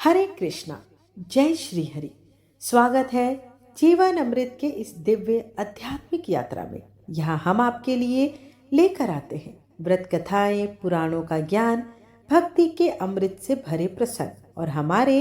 हरे कृष्णा। जय श्री हरि। स्वागत है जीवन अमृत के इस दिव्य आध्यात्मिक यात्रा में। यहाँ हम आपके लिए लेकर आते हैं व्रत कथाएं, पुराणों का ज्ञान, भक्ति के अमृत से भरे प्रसंग और हमारे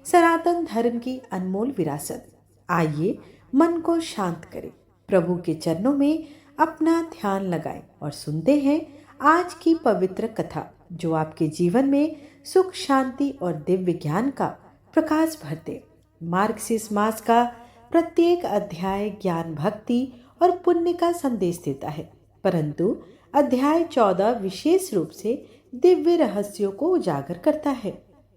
सनातन धर्म की अनमोल विरासत। आइए मन को शांत करें, प्रभु के चरणों में अपना ध्यान लगाएं और सुनते हैं आज की पवित्र कथा, जो आपके जीवन में सुख, शांति और दिव्य ज्ञान का प्रकाश भरते। मार्गशीर्ष मास का प्रत्येक अध्याय ज्ञान, भक्ति और पुण्य का संदेश देता है, परंतु अध्याय 14 विशेष रूप से दिव्य रहस्यों को उजागर करता है।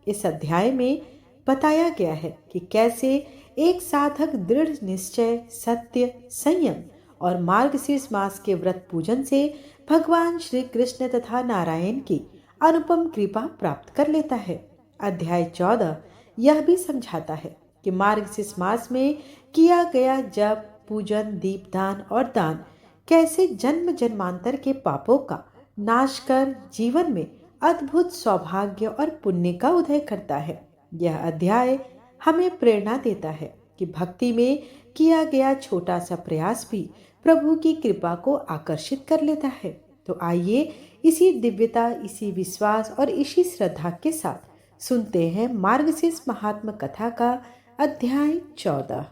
इस अध्याय में बताया गया है कि कैसे एक साधक दृढ़ निश्चय, सत्य, संयम और मार्गशीर्ष मास के व्रत पूजन से भगवान श्री कृष्ण तथा नारायण की अनुपम कृपा प्राप्त कर लेता है। अध्याय 14 यह भी समझाता है कि मार्गशीर्ष मास में किया गया जप, पूजन, दीपदान और दान कैसे जन्म जन्मांतर के पापों का नाश कर जीवन में अद्भुत सौभाग्य और पुण्य का उदय करता है। यह अध्याय हमें प्रेरणा देता है कि भक्ति में किया गया छोटा सा प्रयास भी प्रभु की कृपा को आकर्षित कर लेता है। तो आइए इसी दिव्यता, इसी विश्वास और इसी श्रद्धा के साथ सुनते हैं मार्गशीर्ष महात्म कथा का अध्याय 14।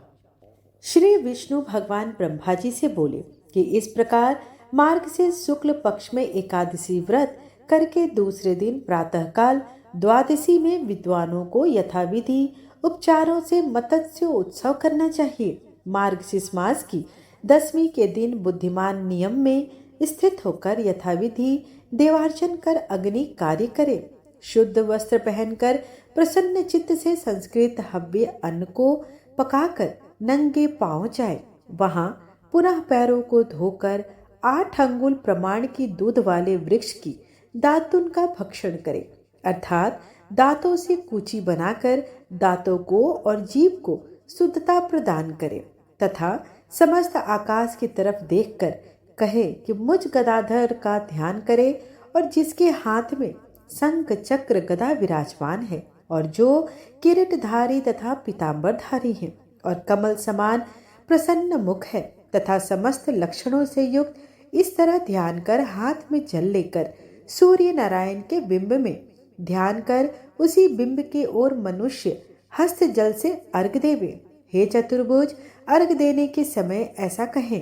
श्री विष्णु भगवान ब्रह्मा जी से बोले कि इस प्रकार मार्गशीर्ष शुक्ल पक्ष में एकादशी व्रत करके दूसरे दिन प्रातःकाल द्वादशी में विद्वानों को यथाविधि उपचारों से मत्स्य उत्सव करना चाहिए। मार्गशीर्ष मास की 10वीं के दिन बुद्धिमान नियम में स्थित होकर यथाविधि देवार्चन कर अग्नि कार्य करे। शुद्ध वस्त्र पहनकर प्रसन्न चित्त से संस्कृत हव्य अन्न को पकाकर नंगे पांव जाए। वहां पुनः पैरों को धोकर 8 अंगुल प्रमाण की दूध वाले वृक्ष की दातुन का भक्षण करे, अर्थात दांतों से कूची बनाकर दांतों को और जीभ को शुद्धता प्रदान करे तथा समस्त आकाश की तरफ देखकर कहे कि मुझ गदाधर का ध्यान करे और जिसके हाथ में शंख, चक्र, गदा विराजमान है और जो किरीटधारी तथा पीतांबरधारी है और कमल समान प्रसन्न मुख है तथा समस्त लक्षणों से युक्त, इस तरह ध्यान कर हाथ में जल लेकर सूर्य नारायण के बिंब में ध्यान कर उसी बिंब के ओर मनुष्य हस्त जल से अर्घ देवे। हे चतुर्भुज, अर्घ देने के समय ऐसा कहें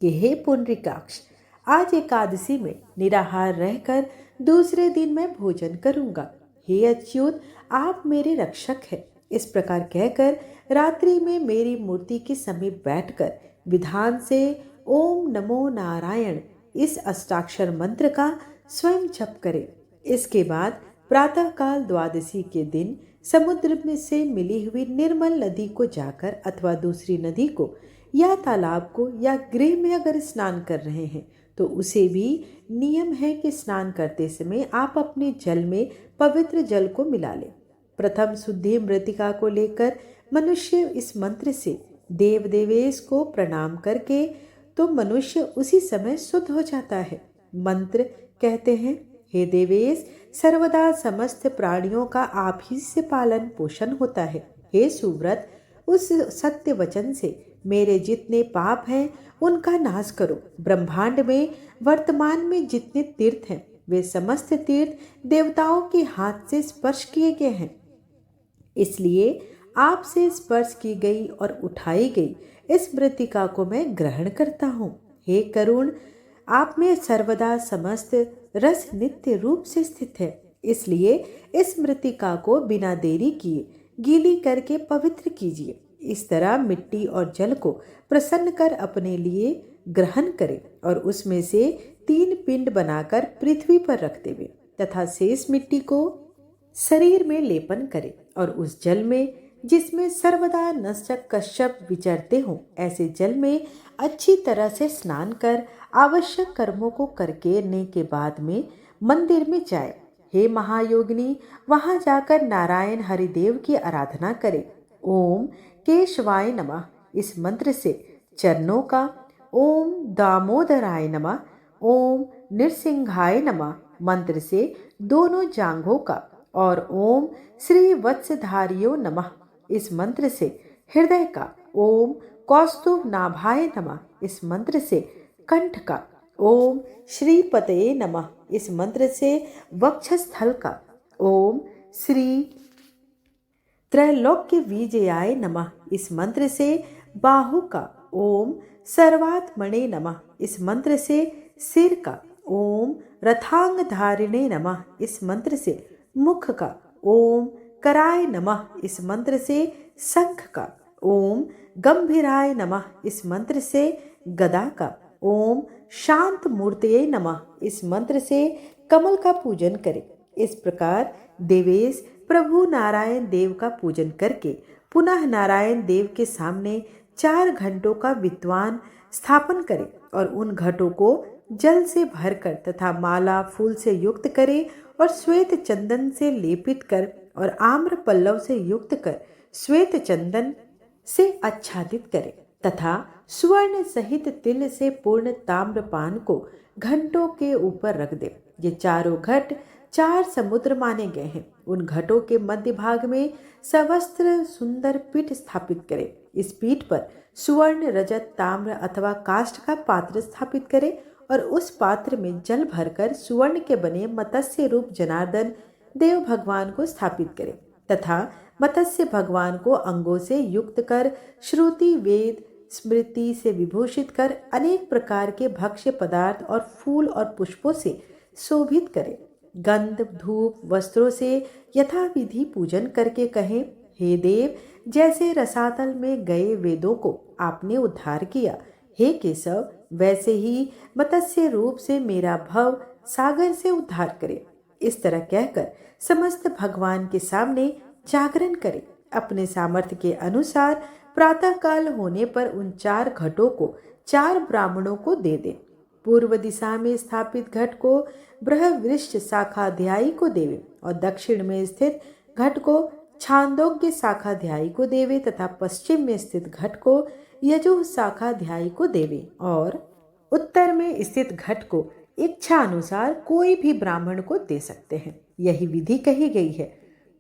कि हे पुंडरीकाक्ष, आज एकादशी में निराहार रहकर दूसरे दिन मैं भोजन करूंगा। हे अच्युत, आप मेरे रक्षक हैं। इस प्रकार कहकर रात्रि में मेरी मूर्ति के समीप बैठकर विधान से ओम नमो नारायण इस अष्टाक्षर मंत्र का स्वयं जप करें। इसके बाद प्रातःकाल द्वादशी के दिन समुद्र में से मिली हुई निर्मल नदी को जाकर अथवा दूसरी नदी को या तालाब को या गृह में अगर स्नान कर रहे हैं तो उसे भी नियम है कि स्नान करते समय आप अपने जल में पवित्र जल को मिला लें। प्रथम शुद्धि मृतिका को लेकर मनुष्य इस मंत्र से देव देवेश को प्रणाम करके तो मनुष्य उसी समय शुद्ध हो जाता है। मंत्र कहते हैं, हे देवेश, सर्वदा समस्त प्राणियों का आप ही से पालन पोषण होता है। हे सुव्रत, उस सत्य वचन से मेरे जितने पाप हैं उनका नाश करो। ब्रह्मांड में वर्तमान में जितने तीर्थ हैं वे समस्त तीर्थ देवताओं के हाथ से स्पर्श किए गए हैं, इसलिए आपसे स्पर्श की गई और उठाई गई इस मृतिका को मैं ग्रहण करता हूँ। हे करुण, आप में सर्वदा समस्त रस नित्य रूप से स्थित है, इसलिए इस मृतिका को बिना देरी किए गीली करके पवित्र कीजिए। इस तरह मिट्टी और जल को प्रसन्न कर अपने लिए ग्रहण करें और उसमें से 3 पिंड बनाकर पृथ्वी पर रख देवे तथा शेष मिट्टी को शरीर में लेपन करें और उस जल में जिसमें सर्वदा नष्ट कश्यप विचरते हों, ऐसे जल में अच्छी तरह से स्नान कर आवश्यक कर्मों को करने के बाद में मंदिर में जाए। हे महायोगिनी, वहां जाकर नारायण हरिदेव की आराधना करें। ओम केशवाय नमः इस मंत्र से चरणों का, ओम दामोदराय नमः, ओम नृसिंहाय नमः मंत्र से दोनों जांघों का और ओम श्री वत्सधारियो नमः इस मंत्र से हृदय का, ओम कौस्तुभ नाभाय नमः इस मंत्र से कंठ का, ओम श्रीपतये नमः इस मंत्र से वक्षस्थल का, ओम श्री त्रैलोक्य विजयाय नमः इस मंत्र से बाहु का, ओम सर्वात्मने नमः इस मंत्र से सिर का, ओम रथांग धारिणे नमः इस मंत्र से मुख का, ओम कराय नमः इस मंत्र से शंख का, ओम गंभीराय नमः इस मंत्र से गदा का, ओम शांत मूर्तये नमः इस मंत्र से कमल का पूजन करें। इस प्रकार देवेश प्रभु नारायण देव का पूजन करके पुनः नारायण देव के सामने 4 घंटों का विद्वान स्थापन करें और उन घटों को जल से भरकर तथा माला फूल से युक्त करें और श्वेत चंदन से लेपित कर और आम्र पल्लव से युक्त कर श्वेत चंदन से आच्छादित करें तथा स्वर्ण सहित तिल से पूर्ण ताम्रपान को घंटों के ऊपर रख दे। ये चारों घट 4 समुद्र माने गए हैं। उन घटों के मध्य भाग में सवस्त्र सुंदर पीठ स्थापित करें। इस पीठ पर सुवर्ण रजत ताम्र अथवा काष्ठ का पात्र स्थापित करें और उस पात्र में जल भरकर सुवर्ण के बने मत्स्य रूप जनार्दन देव भगवान को स्थापित करें तथा मत्स्य भगवान को अंगों से युक्त कर श्रुति वेद स्मृति से विभूषित कर अनेक प्रकार के भक्ष्य पदार्थ और फूल और पुष्पों से शोभित करें। गंध धूप वस्त्रों से यथाविधि पूजन करके कहें, हे देव, जैसे रसातल में गए वेदों को आपने उद्धार किया, हे केशव, वैसे ही मत्स्य रूप से मेरा भव सागर से उद्धार करे। इस तरह कहकर समस्त भगवान के सामने जागरण करें। अपने सामर्थ्य के अनुसार प्रातःकाल होने पर उन 4 घटों को 4 ब्राह्मणों को दे दें। पूर्व दिशा में स्थापित घट को बृहवृक्ष शाखाध्यायी को देवे और दक्षिण में स्थित घट को छांदोग्य शाखाध्यायी को देवे तथा पश्चिम में स्थित घट को यजुः शाखाध्यायी को देवे और उत्तर में स्थित घट को इच्छा अनुसार कोई भी ब्राह्मण को दे सकते हैं। यही विधि कही गई है।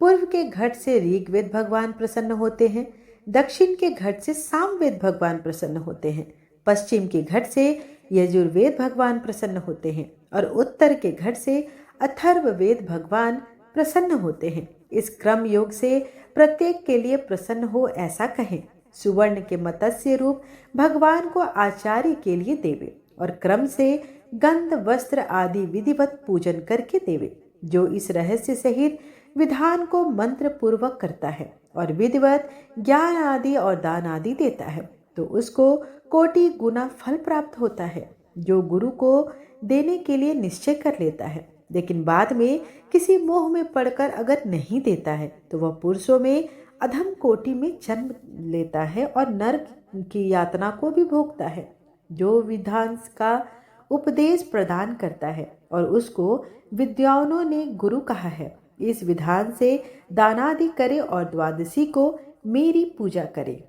पूर्व के घट से ऋग्वेद भगवान प्रसन्न होते हैं, दक्षिण के घट से सामवेद भगवान प्रसन्न होते हैं, पश्चिम के घट से यजुर्वेद भगवान प्रसन्न होते हैं और उत्तर के घट से अथर्ववेद भगवान प्रसन्न होते हैं। इस क्रम योग से प्रत्येक के लिए प्रसन्न हो ऐसा कहें। सुवर्ण के मत्स्य रूप भगवान को आचार्य के लिए देवे और क्रम से गंध वस्त्र आदि विधिवत पूजन करके देवे। जो इस रहस्य सहित विधान को मंत्र पूर्वक करता है और विधिवत ज्ञान आदि और दान आदि देता है तो उसको कोटि गुना फल प्राप्त होता है। जो गुरु को देने के लिए निश्चय कर लेता है लेकिन बाद में किसी मोह में पड़कर अगर नहीं देता है तो वह पुरुषों में अधम कोटि में जन्म लेता है और नरक की यातना को भी भोगता है। जो विधान का उपदेश प्रदान करता है और उसको विद्वानों ने गुरु कहा है, इस विधान से दानादि करे और द्वादशी को मेरी पूजा करे।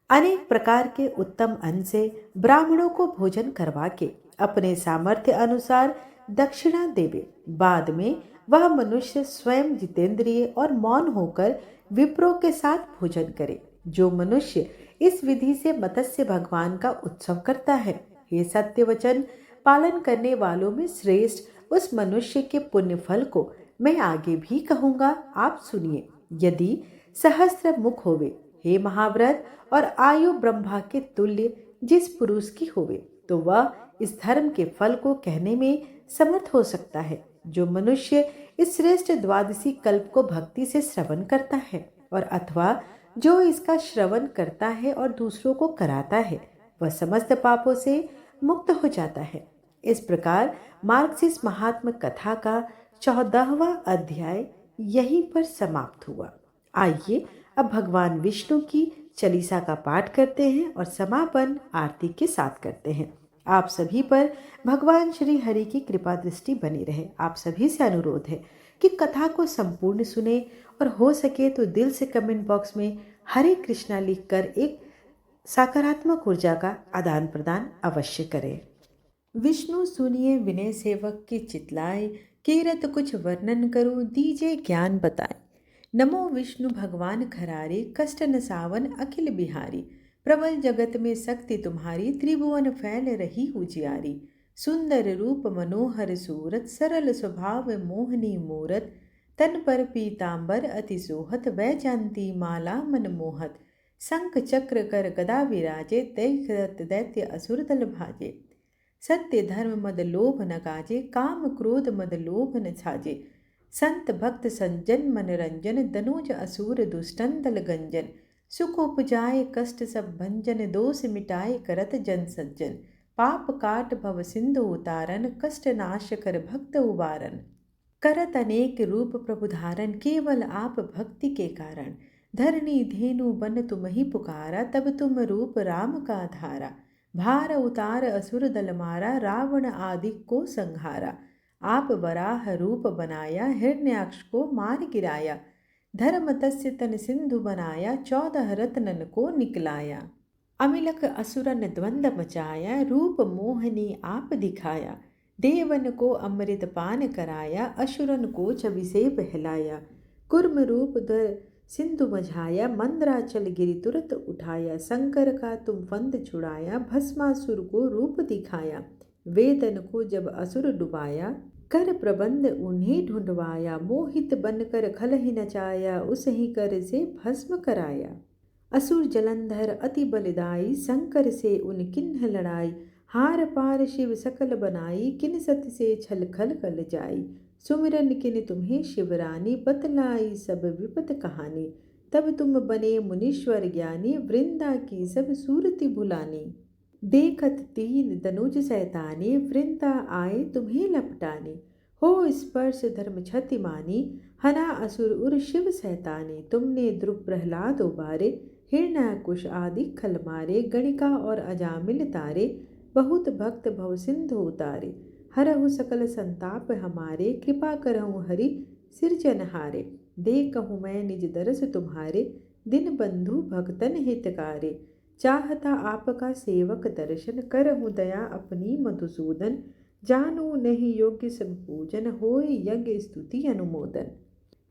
अनेक प्रकार के उत्तम अन्न से ब्राह्मणों को भोजन करवा के अपने सामर्थ्य अनुसार दक्षिणा देवे। बाद में वह मनुष्य स्वयं जितेंद्रिय और मौन होकर विप्रों के साथ भोजन करे। जो मनुष्य इस विधि से मत्स्य भगवान का उत्सव करता है, ये सत्य वचन पालन करने वालों में श्रेष्ठ उस मनुष्य के पुण्य फल को मैं आगे भी कहूँगा, आप सुनिए। यदि सहस्त्र मुख होवे, हे महाव्रत, और आयु ब्रह्मा के तुल्य जिस पुरुष की होवे तो वह इस धर्म के फल को कहने में समर्थ हो सकता है। जो मनुष्य इस श्रेष्ठ द्वादशी कल्प को भक्ति से श्रवण करता है और अथवा जो इसका श्रवण करता है और दूसरों को कराता है, वह समस्त पापों से मुक्त हो जाता है। इस प्रकार मार्क्सिस्ट महात्मा कथा का 14वां अध्याय यहीं पर समाप्त हुआ। आइए अब भगवान विष्णु की चालीसा का पाठ करते हैं और समापन आरती के साथ करते हैं। आप सभी पर भगवान श्री हरि की कृपा दृष्टि बनी रहे। आप सभी से अनुरोध है कि कथा को संपूर्ण सुने और हो सके तो दिल से कमेंट बॉक्स में हरे कृष्णा लिखकर एक सकारात्मक ऊर्जा का आदान प्रदान अवश्य करें। विष्णु सुनिए विनय सेवक की चितलाए, कीरत कुछ वर्णन करूं, दीजे ज्ञान बताए। नमो विष्णु भगवान खरारे, कष्ट न सावन अखिल बिहारी। प्रबल जगत में शक्ति तुम्हारी, त्रिभुवन फैल रही उजियारी। सुंदर रूप मनोहर सूरत, सरल स्वभाव मोहनी मूरत। तन पर पीतांबर अति सोहत, वैजयंती माला मनमोहत। शंख चक्र कर गदा विराजे, दैत्य दैत्य असुर दल भाजे। सत्य धर्म मद लोभ न काजे, काम क्रोध मद लोभ न छाजे। संत भक्त संजन मनरंजन, दनुज असुर दुष्टन दल गंजन। सुख उपजाए कष्ट सब भंजन, दोष मिटाए करत जन सज्जन। पाप काट भव सिंधु उतारन, कष्ट नाश कर भक्त उबारन। करत अनेक रूप प्रभु धारण, केवल आप भक्ति के कारण। धरणी धेनु बन तुम ही पुकारा, तब तुम रूप राम का धारा। भार उतार असुर दल मारा, रावण आदि को संहारा। आप वराह रूप बनाया, हिरण्याक्ष को मार गिराया। धर्म तस्य तन सिंधु बनाया, 14 रत्नन को निकलाया। अमिलक असुरन द्वंद मचाया, रूप मोहनी आप दिखाया। देवन को अमृत पान कराया, असुरन को छवि से बहलाया। कुर्म रूप धर सिंधु मझाया, मंदराचल गिरि तुरत उठाया। शंकर का तुम फंद छुड़ाया, भस्मासुर को रूप दिखाया। वेदन को जब असुर डुबाया, कर प्रबंध उन्हें ढूंढवाया। मोहित बनकर खल ही नचाया, उस ही कर से भस्म कराया। असुर जलंधर अति बलिदाई, शंकर से उन किन्ह लड़ाई। हार पार शिव सकल बनाई, किन सत से छल खल कल जाई। सुमिरन किन तुम्हें शिवरानी, बतलाई सब विपत कहानी। तब तुम बने मुनीश्वर ज्ञानी, वृंदा की सब सूरति भुलानी। देखत तीन दनुज सैतानी, वृंदा आए तुम्हें लपटानी। हो स्पर्श धर्म क्षति मानी, हना असुर उर शिव सैतानी। तुमने ध्रुव प्रहलाद उबारे, हिरण्याकुश आदि खल मारे। गणिका और अजामिल तारे, बहुत भक्त भव सिंधु उतारे। हरहु सकल संताप हमारे, कृपा करहु हरि सिरजनहारे। देखहु मैं निज दरस तुम्हारे, दिन बंधु भक्तन हितकारे। चाहता आपका सेवक दर्शन, करहु दया अपनी मधुसूदन। जानू नहीं योग्य सब पूजन, होय यज्ञ स्तुति अनुमोदन।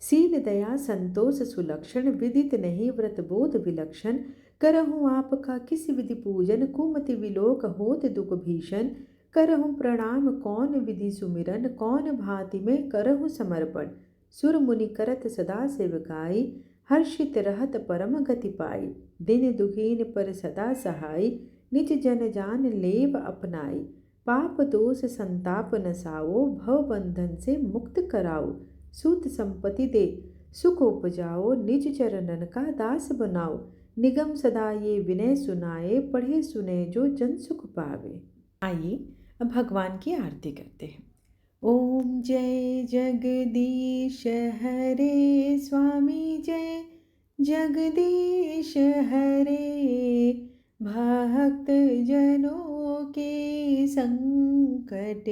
शील दया संतोष सुलक्षण, विदित नहीं व्रत बोध विलक्षण। करहूँ आपका किस विधि पूजन, कुमति विलोक होत दुख भीषण। करहूँ प्रणाम कौन विधि सुमिरन, कौन भांति में करहूँ समर्पण। सुर मुनि करत सदा सेवकाई, हर्षित रहत परम गति पाई। दिन दुखीन पर सदा सहाय, निज जन जान लेव अपनाई। पाप दोष संताप नसाओ, भव बंधन से मुक्त कराओ। सूत संपत्ति दे सुख उपजाओ, निज चरणन का दास बनाओ। निगम सदा ये विनय सुनाए, पढ़े सुने जो जन सुख पावे। आइए अब भगवान की आरती करते हैं। ओम जय जगदीश हरे, स्वामी जय जगदीश हरे। भक्त जनों के संकट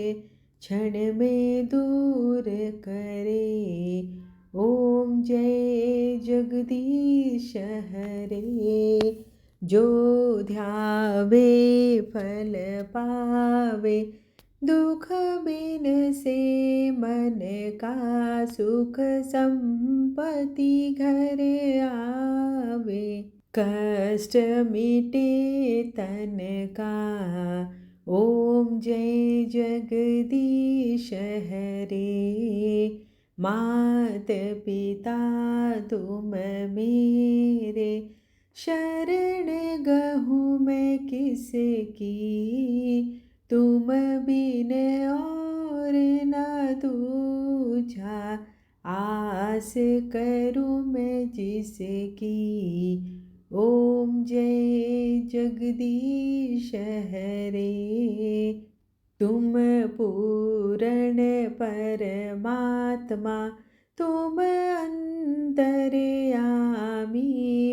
क्षण में दूर करे। ओम जय जगदीश हरे। जो ध्यावे फल पावे, दुख बिन से मन का सुख। संपत्ति घर आवे, कष्ट मिटे तन का। ओम जय जगदीश हरे। मात पिता तुम मेरे, शरण गहूँ मैं किसकी। तुम बिन और न दूजा, आस करूँ मैं जिसकी। ओम जय जगदीश हरे। तुम पूर्ण परमात्मा, तुम अंतर्यामी।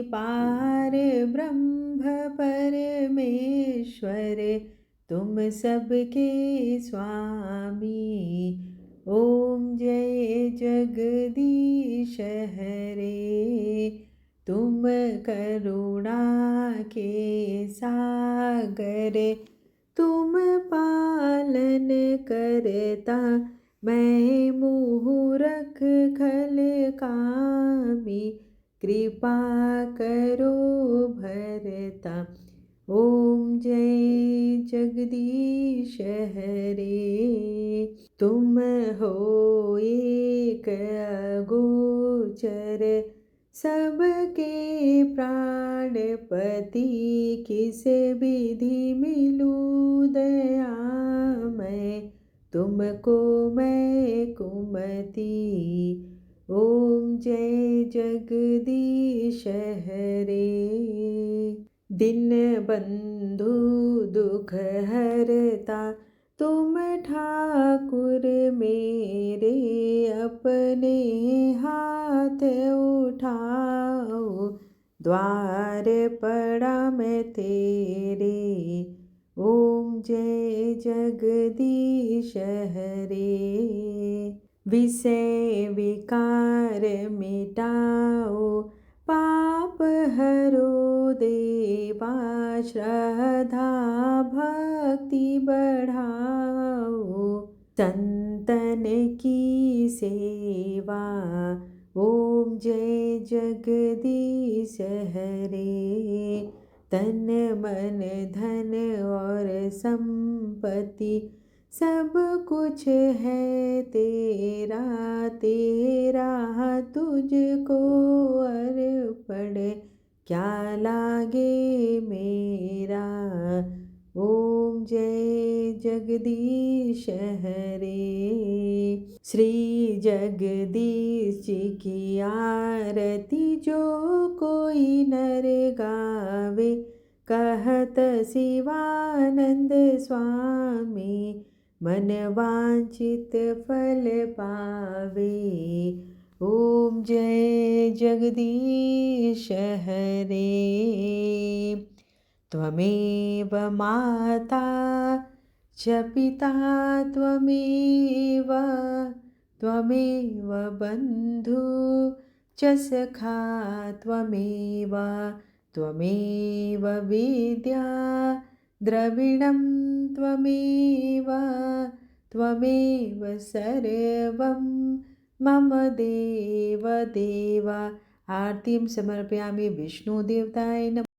पार ब्रह्म परमेश्वर, तुम सबके स्वामी। ओम जय जगदीश हरे। तुम करुणा के सागर, तुम पालन करता मैं मूरख खल कामी, कृपा करो भरता। ओम जय जगदीश हरे। तुम हो एक अगोचर, सबके प्राणपति। किस विधि मिलूं दयामय, तुमको मैं कुमति। ओम जय जगदीश हरे। दिन बंधु दुख हरता, तुम ठाकुर मेरे। अपने हाथ उठाओ, द्वार पड़ा मैं तेरे। ओम जय जगदीश हरे। विषय विकार मिटाओ, पाप हरो देवा। श्रद्धा भक्ति बढ़ाओ, संतन की सेवा। ओम जय जगदीश हरे। तन मन धन और संपत्ति, सब कुछ है तेरा। तेरा तुझको अर्पण, क्या लागे मेरा। ओम जय जगदीश हरे। श्री जगदीश जी की आरती जो कोई नर गावे। कहत शिवानंद स्वामी, मन वांछित फल पावे। ओम जय जगदीश हरे। त्वमेव माता च पिता त्वमेव, त्वमेव बन्धु च सखा त्वमेव। त्वमेव विद्या द्रविणं त्वमेव, त्वमेव सर्वं मम देव देव। आरतीं समर्पयामि विष्णुदेवताय नमः।